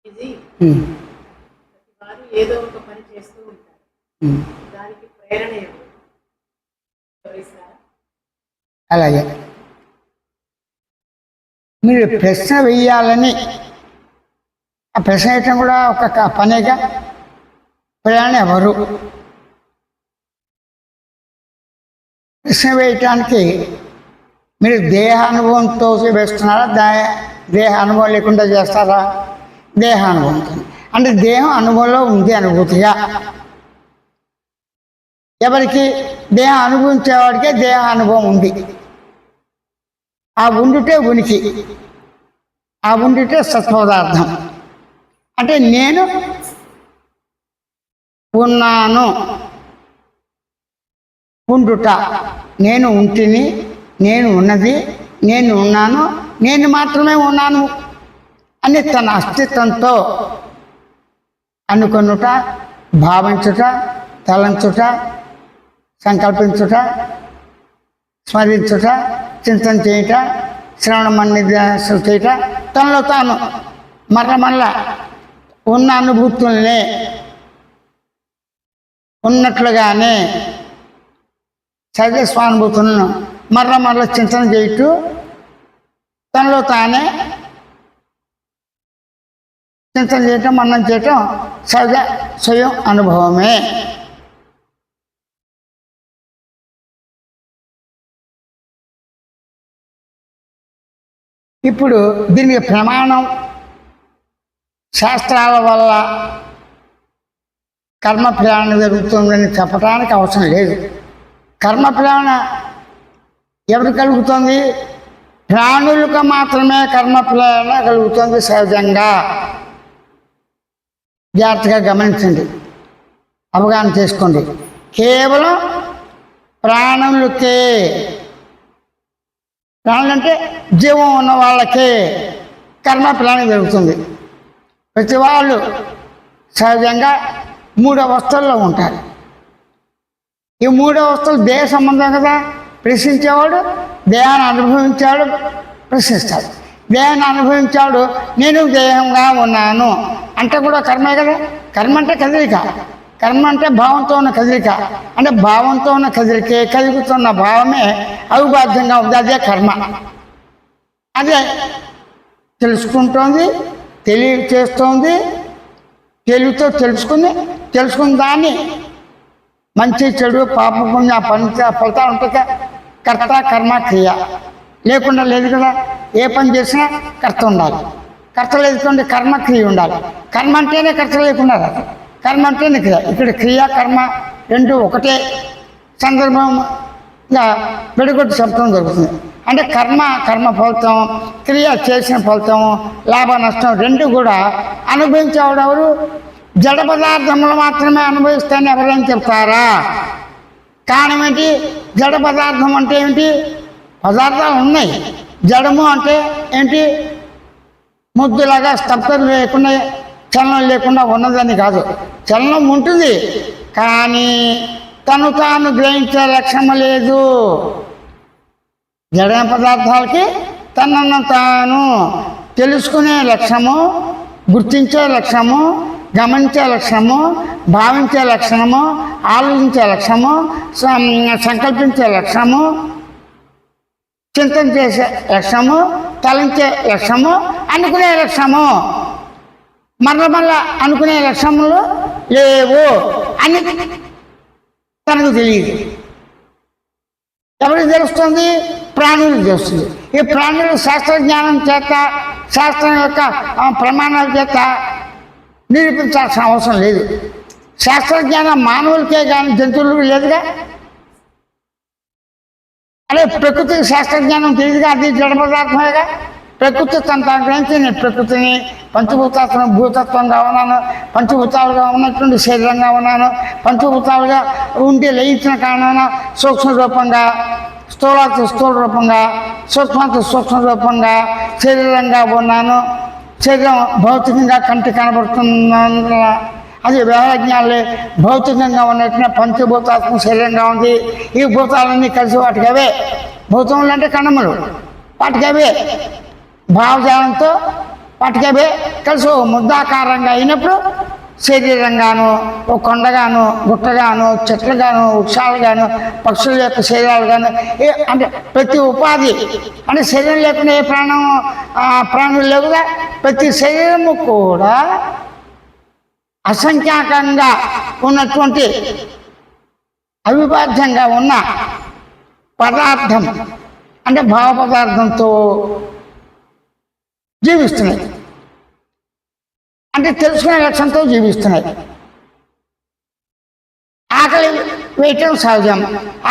ఇది వారు ఏదో ఒక పని చేస్తూ ఉంటారు. దానికి ప్రేరణ వివరిస్తారా? అలాగే మీరు ప్రశ్న వేయాలని, ఆ ప్రశ్న వేయటం కూడా ఒక పనిగా. ప్రేరణ ఎవరు? ప్రశ్న వేయటానికి మీరు దేహానుభవంతో వేస్తున్నారా, దేహ అనుభవం లేకుండా చేస్తారా? దేహానుభవంతో. అంటే దేహం అనుభవంలో ఉంది అనుభూతిగా. ఎవరికి? దేహం అనుభవించేవాడికే దేహ అనుభవం ఉంది. ఆ ఉండుటే ఉనికి, ఆ ఉండుటే సత్పదార్థం. అంటే నేను ఉన్నాను, ఉండుట, నేను ఉంటిని, నేను ఉన్నది, నేను ఉన్నాను, నేను మాత్రమే ఉన్నాను అని తన అస్తిత్వంతో అనుకొనుట, భావించుట, తలంచుట, సంకల్పించుట, స్మరించుట, చింతన చేయుట, శ్రవణ మన్నిధ్యాసలు చేయుట, తనలో తాను మరలా ఉన్న అనుభూతుల్నే ఉన్నట్లుగానే సహజ స్వానుభూతులను మరల చింతన చేయుటూ తనలో తానే చింతన చేయటం, మన్నం చేయటం సహజ స్వయం అనుభవమే. ఇప్పుడు దీనికి ప్రమాణం శాస్త్రాల వల్ల కర్మ ప్రేరణ జరుగుతుందని చెప్పడానికి అవసరం లేదు. కర్మ ప్రేరణ ఎవరు కలుగుతుంది? ప్రాణులకు మాత్రమే కర్మ ప్రేరణ కలుగుతుంది సహజంగా. జాగ్రత్తగా గమనించండి, అవగాహన చేసుకోండి. కేవలం ప్రాణులకే, ప్రాణులు అంటే జీవం ఉన్న వాళ్ళకే కర్మ ప్రేరణ జరుగుతుంది. ప్రతి వాళ్ళు సహజంగా 3 అవస్థల్లో ఉంటారు. ఈ 3 అవస్థలు దేహ సంబంధం కదా. ప్రశ్నించేవాడు దేహాన్ని అనుభవించాడు ప్రశ్నిస్తాడు. దేహాన్ని అనుభవించాడు నేను దేహంగా ఉన్నాను అంటే కూడా కర్మే కదా. కర్మ అంటే కదలిక, కర్మ అంటే భావంతో ఉన్న కదలిక. అంటే భావంతో ఉన్న కదలికే, కదులుతున్న భావమే అవిబాధ్యంగా ఉంది, అదే కర్మ. అదే తెలుసుకుంటోంది, తెలియచేస్తోంది, తెలివితో తెలుసుకున్న దాన్ని మంచి చెడు పాప పుణ్య ఫలితాలు ఉంటాయి. కర్త కర్మ క్రియ లేకుండా లేదు కదా. ఏ పని చేసినా కర్త ఉండాలి, కర్త లేకుంటే కర్మ క్రియ ఉండాలి. కర్మ అంటేనే కర్త లేకుండా రాదు, కర్మ అంటేనే క్రియ. ఇక్కడ క్రియ కర్మ రెండు ఒకటే సందర్భంగా విడగొట్టి చెప్పడం జరుగుతుంది. అంటే కర్మ ఫలితం, క్రియ చేసిన ఫలితం, లాభ నష్టం రెండు కూడా అనుభవించేవాడెవరు? జడ పదార్థములు మాత్రమే అనుభవిస్తాయని ఎవరైనా చెప్తారా? కారణం ఏంటి? జడ పదార్థం అంటే ఏంటి? పదార్థాలు ఉన్నాయి. జడము అంటే ఏంటి? ముద్దులాగా స్తబ్దత లేకుండా, చలనం లేకుండా ఉన్నదని కాదు. చలనం ఉంటుంది, కానీ తను తాను గ్రహించే లక్ష్యం లేదు. జడ పదార్థాలకి తనను తాను తెలుసుకునే లక్ష్యము, గుర్తించే లక్ష్యము, గమనించే లక్ష్యము, భావించే లక్షణము, ఆలోచించే లక్ష్యము, సంకల్పించే లక్ష్యము, చింతన చేసే లక్ష్యము, తలంచే లక్ష్యము, అనుకునే లక్ష్యము. మళ్ళా అనుకునే లక్ష్యములు లేవు అని తనకు తెలియదు. ఎవరికి తెలుస్తుంది? ప్రాణులకు తెలుస్తుంది. ఈ ప్రాణులు శాస్త్రజ్ఞానం చేత, శాస్త్రం యొక్క ప్రమాణాల చేత నిరూపించాల్సిన అవసరం లేదు. శాస్త్రజ్ఞానం మానవులకే కానీ జంతువులకు లేదుగా. అదే ప్రకృతికి శాస్త్రజ్ఞానం తెలియదుగా, అది జడ పదార్థమేగా. ప్రకృతి తన గ్రహించి నేను ప్రకృతిని పంచభూతాత్మక భూతత్వంగా ఉన్నాను, పంచభూతాలుగా ఉన్నటువంటి శరీరంగా ఉన్నాను, పంచభూతాలుగా ఉండి లయించిన కారణాన సూక్ష్మ రూపంగా, స్థూలాతి స్థూల రూపంగా, సూక్ష్మాతి సూక్ష్మ రూపంగా శరీరంగా ఉన్నాను. శరీరం భౌతికంగా కంటి కనబడుతున్న అది వ్యవహారజ్ఞానులే భౌతికంగా ఉన్నట్టునే పంచభూతాత్మక శరీరంగా ఉంది. ఈ భూతాలన్నీ కలిసి వాటికి అవే భూతములు అంటే కణములు, వాటికి అవే భావజాలంతో వాటికి అవే కలిసి ఓ ముద్దాకారంగా అయినప్పుడు శరీరంగాను ఓ కొండగాను గుట్టగాను చెట్లుగాను వృక్షాలుగాను పక్షుల యొక్క శరీరాలు గాను అంటే ప్రతి ఉపాధి అంటే శరీరం లేకుండా ఏ ప్రాణులు లేవు కదా. ప్రతి శరీరము కూడా అసంఖ్యాకంగా ఉన్నటువంటి అవిభాజ్యంగా ఉన్న పదార్థం అంటే భావ పదార్థంతో జీవిస్తున్నాయి, అంటే తెలుసుకునే లక్ష్యంతో జీవిస్తున్నాయి. ఆకలి వేయటం సహజం.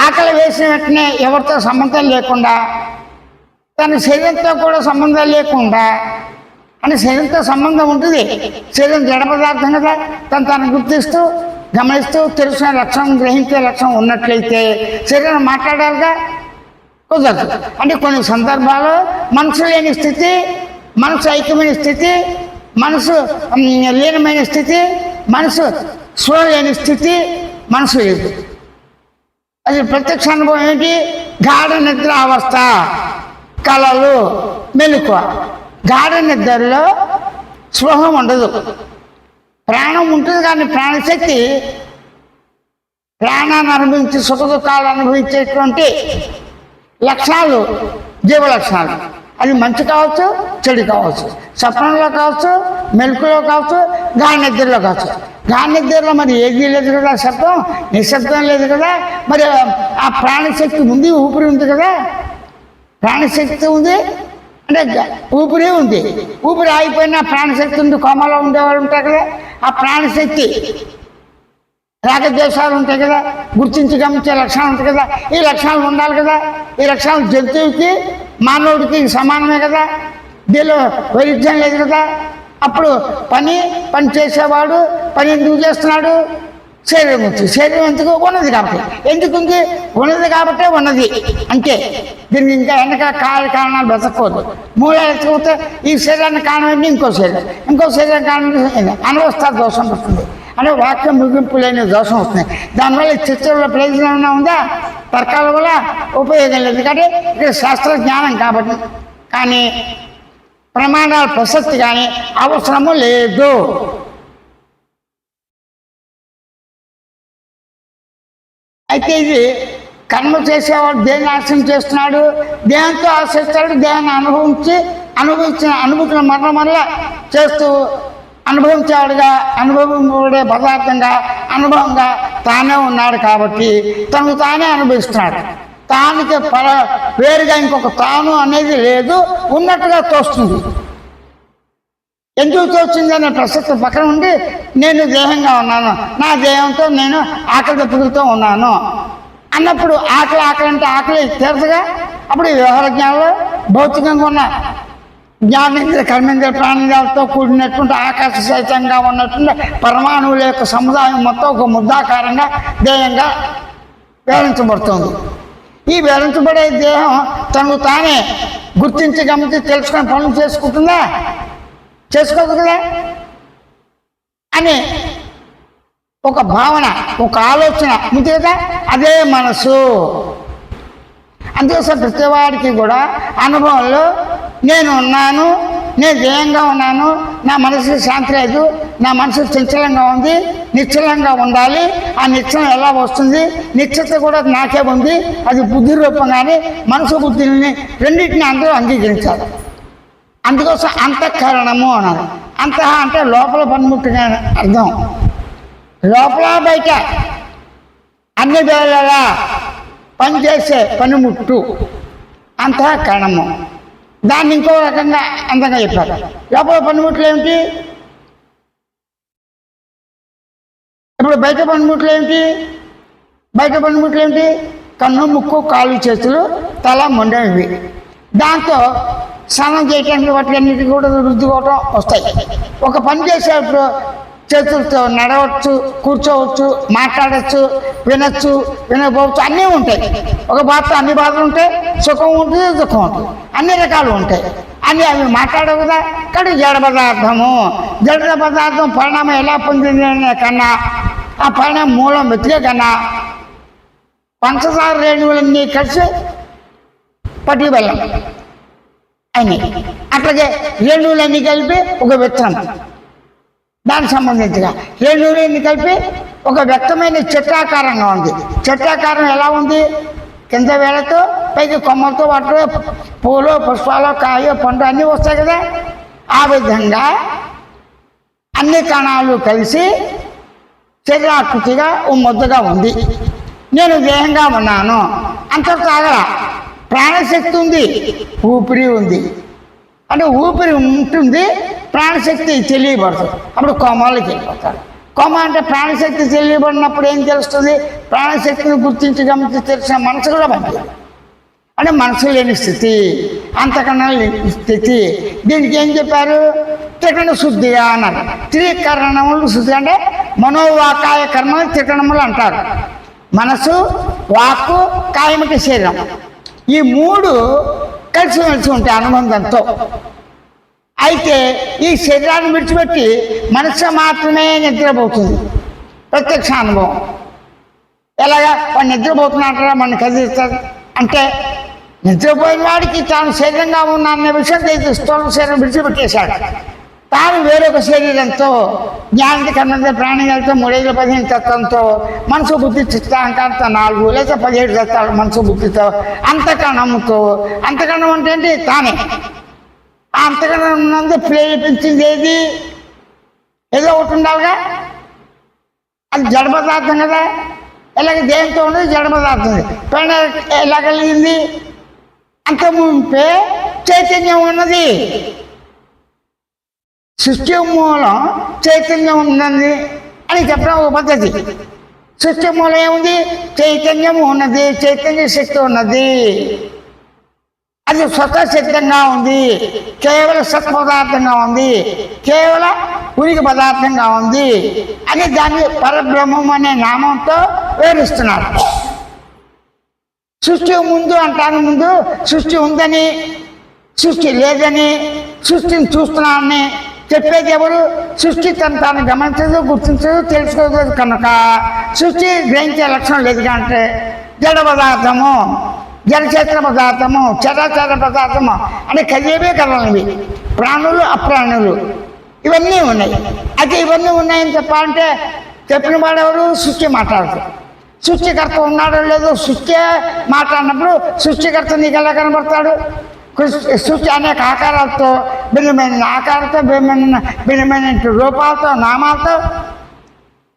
ఆకలి వేసిన వెంటనే ఎవరితో సంబంధం లేకుండా, తన శరీరంతో కూడా సంబంధం లేకుండా, అంటే శరీరంతో సంబంధం ఉంటుంది, శరీరం జడ పదార్థం కదా, తను గుర్తిస్తూ గమనిస్తూ తెలుసుకునే లక్ష్యం గ్రహించే లక్ష్యం ఉన్నట్లయితే శరీరం మాట్లాడాలిగా, కుదరదు. అంటే కొన్ని సందర్భాల్లో మనసు లేని స్థితి, మనసు ఐక్యమైన స్థితి, మనసు లీనమైన స్థితి, మనసు స్లో లేని స్థితి మనసు లేదు. అది ప్రత్యక్ష అనుభవం ఏంటి? గాఢ నిద్ర అవస్థ, కళలు, మెలకువ. గాఢ నిద్రలో స్పృహం ఉండదు, ప్రాణం ఉంటుంది కానీ ప్రాణశక్తి ప్రాణాన్ని అనుభవించి సుఖ దుఃఖాలు అనుభవించేటువంటి లక్షణాలు జీవ లక్షణాలు. అది మంచి కావచ్చు, చెడు కావచ్చు, స్వప్నంలో కావచ్చు, మెలకులో కావచ్చు, గాఢ నిద్రలో కావచ్చు. గాఢ నిద్రలో మరి ఏది లేదు కదా, శబ్దం నిశ్శబ్దం లేదు కదా, మరి ఆ ప్రాణశక్తి ఉంది, ఊపిరి ఉంది కదా. ప్రాణశక్తి ఉంది అంటే ఊపిరి ఉంది, ఊపిరి ఆగిపోయినా ప్రాణశక్తి ఉంది. కోమలో ఉండేవాళ్ళు ఉంటారు కదా, ఆ ప్రాణశక్తి రాగద్వేషాలు ఉంటాయి కదా, గుర్తించి గమనించే లక్షణాలు ఉంటాయి కదా. ఈ లక్షణాలు ఉండాలి కదా. ఈ లక్షణాలు జంతువుకి మానవుడికి సమానమే కదా, దీనిలో వైరుధ్యం లేదు కదా. అప్పుడు పని చేసేవాడు పని ఎందుకు చేస్తున్నాడు? శరీరం ఉంది. శరీరం ఎందుకు ఉన్నది కాబట్టి. ఎందుకుంది? ఉన్నది కాబట్టే ఉన్నది అంటే దీనికి ఇంకా వెనక కారణాలు వెతకూడదు. మూలాలు ఎత్తుకపోతే ఈ శరీరాన్ని కారణం ఇంకో శరీరం కారణం అనవస్థ దోషం వస్తుంది, అంటే వాక్యం ముగింపు లేని దోషం వస్తుంది. దానివల్ల చర్చలో ప్రయోజనం ఏమైనా ఉందా? తర్కాల వల్ల ఉపయోగం లేదు. ఎందుకంటే ఇక్కడ శాస్త్ర జ్ఞానం కాబట్టి, కానీ ప్రమాణాల ప్రసక్తి కానీ అవసరము లేదు. అయితే ఇది కర్మ చేసేవాడు దేన్ని ఆశ్రయం చేస్తున్నాడు? దేహంతో ఆశ్రయిస్తాడు. దేహాన్ని అనుభవించిన అనుభూతిని మరల చేస్తూ అనుభవించేవాడుగా, అనుభవించే పదార్థంగా, అనుభవంగా తానే ఉన్నాడు కాబట్టి తనకు తానే అనుభవిస్తున్నాడు. తానికి వేరుగా ఇంకొక తాను అనేది లేదు, ఉన్నట్టుగా తోస్తుంది. ఎందుకు తోస్తుంది అనే ప్రసక్తి పక్కన ఉండి నేను దేహంగా ఉన్నాను, నా దేహంతో నేను ఆకలి దప్పులతో ఉన్నాను అన్నప్పుడు ఆకలి అంటే ఆకలి తీరదుగా. అప్పుడు వ్యవహార జ్ఞానంలో భౌతికంగా ఉన్న జ్ఞానేంద్ర కర్మేంద్ర ప్రాణేంద్రాలతో కూడినటువంటి ఆకాశ సహితంగా ఉన్నటువంటి పరమాణువుల యొక్క సముదాయం మొత్తం ఒక ముద్దాకారంగా దేహంగా వివరించబడుతుంది. ఈ వివరించబడే దేహం తనకు తానే గుర్తించి గమనించి తెలుసుకొని పనులు చేసుకుంటుందా? చేసుకోదు కదా. అని ఒక భావన, ఒక ఆలోచన ఉంది కదా, అదే మనసు. అందుకోసం ప్రతివాడికి కూడా అనుభవంలో నేను ఉన్నాను, నేను దేహంగా ఉన్నాను, నా మనసుకి శాంతి లేదు, నా మనసు చంచలంగా ఉంది, నిశ్చలంగా ఉండాలి. ఆ నిశ్చలం ఎలా వస్తుంది? నిశ్చత కూడా నాకే ఉంది, అది బుద్ధి రూపంగానే మనసు బుద్ధిని రెండింటిని అందరూ అంగీకరించాలి. అందుకోసం అంతఃకరణము అన్నారు. అంతః అంటే లోపల పనిముట్టుగా అర్థం. లోపల బయట అన్ని వేళలా పనిచేసే పనిముట్టు అంతఃకరణము. దాన్ని ఇంకో రకంగా అందంగా చెప్పారు. లోపల పనిముట్లు ఏమిటి? ఇప్పుడు బయట పనిముట్లు ఏమిటి? కన్ను, ముక్కు, కాళ్ళు, చేతులు, తల, మొండెం ఇవి. దాంతో స్నానం చేయటానికి వాటికన్నిటి కూడా రుద్దుకోవటం వస్తాయి. ఒక పని చేసేటప్పుడు చేతులతో నడవచ్చు, కూర్చోవచ్చు, మాట్లాడచ్చు, వినొచ్చు, వినకపోవచ్చు, అన్నీ ఉంటాయి. ఒక బాధతో అన్ని బాధలు ఉంటాయి, సుఖం ఉంటుంది, దుఃఖం ఉంటుంది, అన్ని రకాలు ఉంటాయి. అవి మాట్లాడవు కదా. కానీ జడ పదార్థం పరిణామం ఎలా పొందింది కన్నా, ఆ పరిణామం మూలం వెతికే కన్నా పంచదార రేణువులన్నీ కలిసి పట్టి వెళ్ళం. అయినాయి. అట్లాగే రేణువులన్నీ కలిపి ఒక విత్తనం, దానికి సంబంధించిగా రేణువులన్నీ కలిపి ఒక వ్యక్తమైన చెట్టాకారంగా ఉంది. చెట్టాకారం ఎలా ఉంది? కింద వేళతో పైకి కొమ్మలతో వాటిలో పూలు, పుష్పాలు, కాయ, పండు అన్నీ వస్తాయి కదా. ఆ విధంగా అన్ని కణాలు కలిసి శరీరాకృతిగా ఓ ముద్దగా ఉంది. నేను దేహంగా ఉన్నాను, అంతటితో ఆగల. ప్రాణశక్తి ఉంది, ఊపిరి ఉంది. అంటే ఊపిరి ఉంటుంది, ప్రాణశక్తి తెలియబడుతుంది. అప్పుడు కోమాలకి వెళ్ళిపోతారు. కోమ అంటే ప్రాణశక్తి తెలియబడినప్పుడు ఏం తెలుస్తుంది? ప్రాణశక్తిని గుర్తించి గమనించి తెలిసిన మనసు కూడా మంచిది. అంటే మనసు లేని స్థితి, అంతకన్నా లేని స్థితి. దీనికి ఏం చెప్పారు? త్రికరణ శుద్ధిగా అన్నారు. త్రికరణములు శుద్ధి అంటే మనోవాకాయ కర్మలు త్రికరణములు అంటారు. మనసు, వాక్కు, కాయమటి శరీరం, ఈ మూడు కలిసిమెలిసి ఉంటాయి అనుబంధంతో. అయితే ఈ శరీరాన్ని విడిచిపెట్టి మనసు మాత్రమే నిద్రపోతుంది. ప్రత్యక్ష అనుభవం. ఎలాగా? వాడు నిద్రపోతున్నట్రా మన కదిలిస్తారు అంటే నిద్రపోయిన వాడికి తాను శరీరంగా ఉన్న అన్న విషయం తెలిసి స్థూల శరీరం విడిచిపెట్టేశాడు. తాను వేరొక శరీరంతో జ్ఞానికి కన్నంత ప్రాణిగలతో 3-15 తత్వంతో మనసు బుద్ధి చిత్తాంకాంతో 4 లేదా 17 తత్వాలు మనసు బుద్ధితో అంతకణంతో. అంతకణం అంటే ఏంటి? తానే. ఆ అంతకణం ఉన్నందు ప్రేరేపించింది ఏది? ఏదో ఒకటి ఉండాలిగా. అది జడ పదార్థం కదా. ఎలాగ దేంతో ఉండదు? జడ పదార్థం. పైన ఎలా కలిగింది? అంత ముంపే చైతన్యం ఉన్నది. సృష్టి మూలం చైతన్యం ఉన్నది అని చెప్పడం ఒక పద్ధతి. సృష్టి మూలం ఏముంది? చైతన్యం ఉన్నది, చైతన్య శక్తి ఉన్నది. అది స్వతసిద్ధంగా ఉంది, కేవల సత్పదార్థంగా ఉంది, కేవల ఉనికి పదార్థంగా ఉంది అని దాన్ని పరబ్రహ్మం అనే నామంతో వివరిస్తున్నారు. సృష్టి ముందు అంటాను, ముందు సృష్టి ఉందని, సృష్టి లేదని, సృష్టిని చూస్తున్నానని చెప్పేది ఎవరు? సృష్టి తాను గమనించదు, గుర్తించదు, తెలుసుకోదు కనుక సృష్టి గ్రహించే లక్షణం లేదు. అంటే జడ పదార్థము, జలచేతన పదార్థము, చరాచర పదార్థము అంటే కదిలేవే కదలనివి, ప్రాణులు, అప్రాణులు ఇవన్నీ ఉన్నాయి. అయితే ఇవన్నీ ఉన్నాయని చెప్పాలంటే చెప్పిన వాడెవరు? సృష్టి మాట్లాడుతారు. సృష్టికర్త ఉన్నాడో లేదో సృష్టి మాట్లాడినప్పుడు సృష్టికర్త నీకు ఎలా కనబడతాడు? సృష్టి అనేక ఆకారాలతో, భిన్నమైన ఆకారాలతో, భిన్నమైన రూపాలతో, నామాలతో,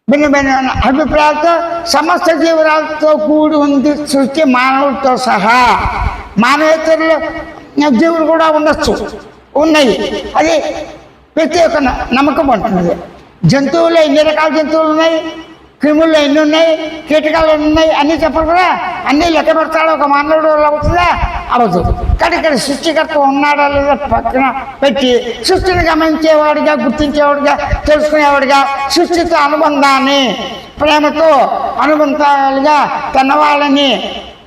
భిన్నమైన అభిప్రాయాలతో, సమస్త జీవరాలతో కూడి ఉంది సృష్టి, మానవులతో సహా. మానవేతరులు జీవులు కూడా ఉండొచ్చు, ఉన్నాయి. అది ప్రతి ఒక్క నమ్మకం ఉంటుంది. జంతువులు ఎన్ని రకాల జంతువులు ఉన్నాయి, క్రిములు ఎన్ని ఉన్నాయి, కీటకాలు ఎన్ని ఉన్నాయి అన్నీ చెప్పరు కదా. అన్నీ లెక్క పెడతాడు ఒక మానవుడు అవుతుందా? అవ్వదు. కానీ ఇక్కడ సృష్టికర్త ఉన్నాడా లేదా పక్కన పెట్టి సృష్టిని గమనించేవాడిగా, గుర్తించేవాడిగా, తెలుసుకునేవాడిగా, సృష్టితో అనుబంధాన్ని ప్రేమతో అనుబంధాలుగా తన వాళ్ళని,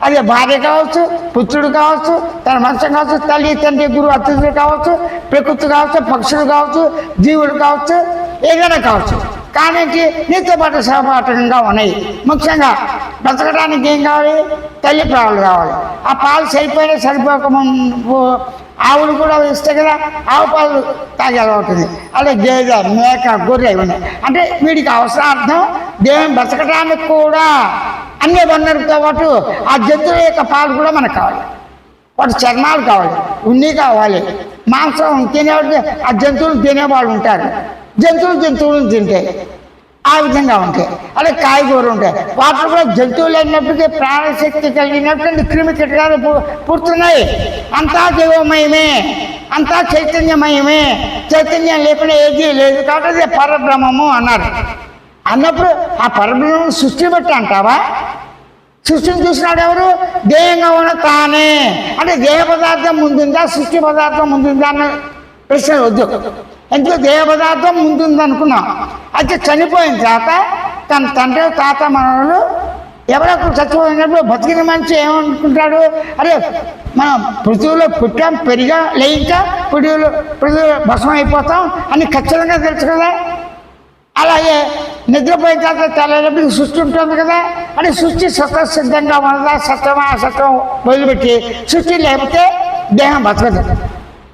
అది భార్య కావచ్చు, పుత్రుడు కావచ్చు, తన మనసు కావచ్చు, తల్లి, తండ్రి, గురువు, అతిథులు కావచ్చు, ప్రకృతి కావచ్చు, పక్షులు కావచ్చు, జీవులు కావచ్చు, ఏదైనా కావచ్చు. కానీ నీతో పాటు సహపాఠకంగా ఉన్నాయి. ముఖ్యంగా బ్రతకడానికి ఏం కావాలి? తల్లి పాలు కావాలి. ఆ పాలు సరిపోక ఆవులు కూడా ఇస్తాయి కదా, ఆవు పాలు తాగే అలవాటుంది. అలాగే గేదె, మేక, గొర్రె ఇవన్నీ. అంటే వీడికి అవసరార్థం దేవుని బ్రతకడానికి కూడా అన్ని వనరులతో పాటు ఆ జంతువుల యొక్క పాలు కూడా మనకు కావాలి. వాటి చర్మాలు కావాలి, ఉన్ని కావాలి, మాంసం తినేవాడికి ఆ జంతువులు తినేవాళ్ళు ఉంటారు. జంతువులను తింటాయి, ఆ విధంగా ఉంటాయి. అలాగే కాయగూరలు ఉంటాయి, వాటిలో కూడా జంతువులు అయినప్పటికీ ప్రాణశక్తి కలిగినటువంటి క్రిమి కీటకాలు పుడుతున్నాయి. అంతా జీవమయమే, అంతా చైతన్యమయమే. చైతన్యం లేకుండా ఏదీ లేదు కాబట్టి అది పరబ్రహ్మము అన్నారు. అన్నప్పుడు ఆ పరబ్రహ్మం సృష్టి బట్టి అంటావా? సృష్టిని చూసినాడు ఎవరు? దేహంగా ఉన్న తానే. అంటే దేహ పదార్థం ముందుందా, సృష్టి పదార్థం ముందుందా అన్న ప్రశ్న వద్దు. ఎందుకు దేహ పదార్థం ముందుంది అనుకున్నాం. అయితే చనిపోయిన తర్వాత తన తండ్రి, తాత, మనవలు ఎవరొకరు చచ్చిపోయినప్పుడు బతికిన మనిషి ఏమనుకుంటాడు? అరే మనం పృథ్వీలో పుట్టాం, పెరిగాం, లేయించాం, పృథ్వీలో భస్మం అయిపోతాం అని ఖచ్చితంగా తెలుసు కదా. అలాగే నిద్రపోయిన తర్వాత తెల్లప్పుడు సృష్టి ఉంటుంది కదా. అంటే సృష్టి స్వతసిద్ధంగా ఉన్నదా, సత్వమా అసత్వం వదిలిపెట్టి సృష్టి లేకపోతే దేహం బతకదు.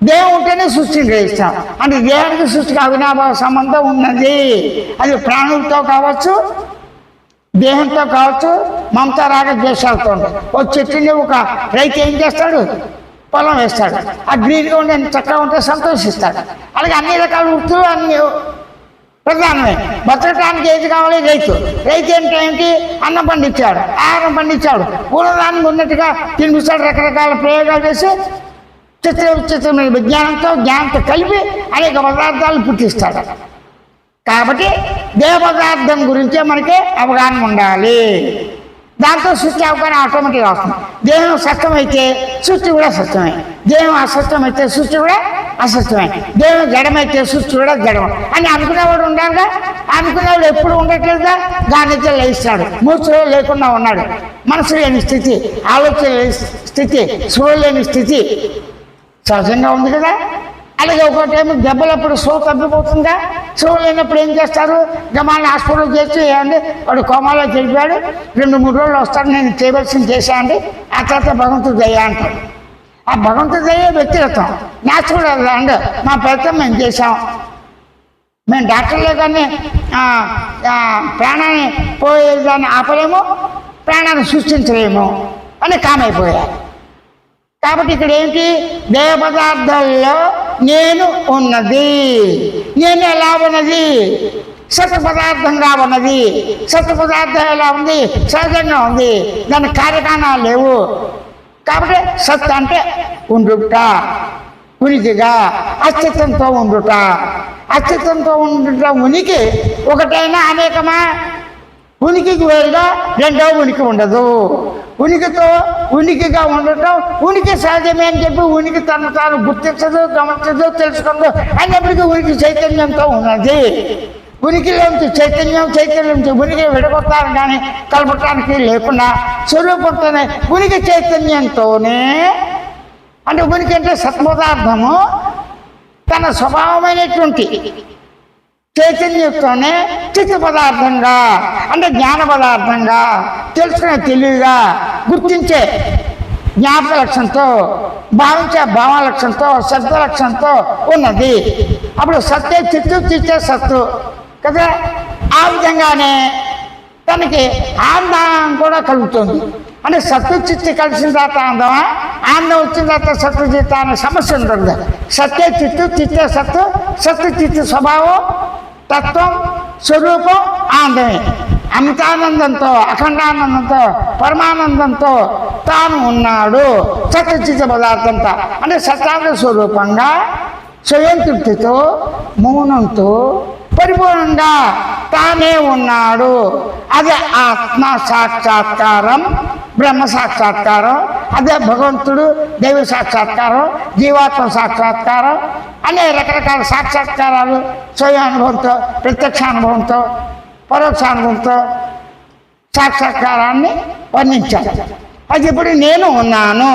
దేహం ఉంటేనే సృష్టిని గ్రహిస్తాం. అంటే దేహానికి సృష్టికి అవినాభావ సంబంధం ఉన్నది. అది ప్రాణులతో కావచ్చు, దేహంతో కావచ్చు, మమతా రాగ ద్వేషాలతో ఉంటాయి. ఒక చెట్టుని ఒక రైతు ఏం చేస్తాడు? పొలం వేస్తాడు. ఆ గ్రీన్గా ఉండే చక్కగా ఉంటే సంతోషిస్తాడు. అలాగే అన్ని రకాల వృత్తులు అన్ని ప్రధానమే. బతకడానికి ఏది కావాలి? రైతు. రైతు ఏంటి? అన్నం పండించాడు, ఆహారం పండించాడు, ఉన్నదానికి ఉన్నట్టుగా తినిపిస్తాడు. రకరకాల ప్రయోగాలు చేసి చిత్రమైన జ్ఞానంతో కలిపి అనేక పదార్థాలు పుట్టిస్తాడు. కాబట్టి దేహ పదార్థం గురించే మనకి అవగాహన ఉండాలి. దాంతో సృష్టి అవగాహన ఆటోమేటిక్గా వస్తుంది. దేహం సత్యమైతే సృష్టి కూడా సత్యమే, దేహం అసత్యమైతే సృష్టి కూడా అసత్యమే, దేహం జడమైతే సృష్టి కూడా జడం అని అనుకునేవాడు ఉండాలిగా. అనుకునేవాడు ఎప్పుడు ఉండట్లేదుగా. దానితో లేస్తాడు, మూర్ఛలో లేకుండా ఉన్నాడు. మనసు లేని స్థితి, ఆలోచన లేని స్థితి, స్పృహ లేని స్థితి సహజంగా ఉంది కదా. అలాగే ఒక టైం దెబ్బలప్పుడు స్లో తప్పిపోతుందా. స్లో లేనప్పుడు ఏం చేస్తారు? గమాన్ని హాస్పిటల్ చేసి ఏమండి వాడు కోమాలో గెలిపాడు, 2-3 రోజులు వస్తాడు, నేను చేయవలసింది చేశానండి, ఆ తర్వాత భగవంతుడు దయ అంటాడు. ఆ భగవంతుడు దయ వ్యక్తిగతం, న్యాచురల్ అండ్ మా ప్రయత్నం మేము చేశాం. మేము డాక్టర్లే కానీ ప్రాణాన్ని పోయేదాన్ని ఆపలేము, ప్రాణాన్ని సృష్టించలేము అని కామైపోయారు. కాబట్టి ఇక్కడ ఏంటి? దేహ పదార్థాల్లో నేను ఉన్నది. నేను ఎలా ఉన్నది? సత్ పదార్థంగా ఉన్నది. సత్ పదార్థం ఎలా ఉంది? సహజంగా ఉంది, దాని కార్యకారణాలు లేవు. కాబట్టి సత్ అంటే ఉండుట, ఉనికిగా, అస్తిత్వంతో ఉండుట. అస్తిత్వంతో ఉండుట ఉనికి ఒకటైనా అనేకమా? ఉనికికి వేరుగా రెండో ఉనికి ఉండదు. ఉనికిగా ఉండటం ఉనికి సహజమే అని చెప్పి ఉనికి తను తాను గుర్తించదు, గమనించదు, తెలుసుకుందో అన్నప్పటికీ ఉనికి చైతన్యంతో ఉన్నది. ఉనికిలోంచి చైతన్యం ఉనికి విడగొట్టాలి కానీ కలపటానికి లేకుండా స్వరూపంతోనే ఉనికి చైతన్యంతోనే. అంటే ఉనికి అంటే సత్పదార్థము తన స్వభావమైనటువంటి చైతన్యంతోనే చిత్త పదార్థంగా, అంటే జ్ఞాన పదార్థంగా, తెలుసుకునే తెలివిగా, గుర్తించే జ్ఞాపక లక్షణంతో, భావించే భావ లక్షణంతో, శబ్ద లక్షణంతో ఉన్నది. అప్పుడు సత్తే చిత్తు, చిత్తే సత్తు కదా. ఆ విధంగానే తనకి ఆనందం కూడా కలుగుతుంది. అంటే సత్తు చిత్తి కలిసిన తర్వాత ఆనందమా, ఆనందం వచ్చిన తర్వాత సత్తు చిత్త అనే సమస్య ఉంటుంది. సత్తే చిత్తు, చిత్తే సత్తు, సత్తు చిత్తు స్వభావం, తత్వం, స్వరూపం ఆనందమే. అమితానందంతో, అఖండానందంతో, పరమానందంతో తాను ఉన్నాడు సత్యచిత్త పదార్థంతో. అంటే సత్యానంద స్వరూపంగా స్వయం తృప్తితో, మౌనంతో పరిపూర్ణంగా తానే ఉన్నాడు. అదే ఆత్మ సాక్షాత్కారం, బ్రహ్మ సాక్షాత్కారం, అదే భగవంతుడు దైవ సాక్షాత్కారం, జీవాత్మ సాక్షాత్కారం అనే రకరకాల సాక్షాత్కారాలు స్వయం అనుభవంతో, ప్రత్యక్ష అనుభవంతో, పరోక్ష అనుభవంతో సాక్షాత్కారాన్ని వర్ణించారు. అది ఇప్పుడు నేను ఉన్నాను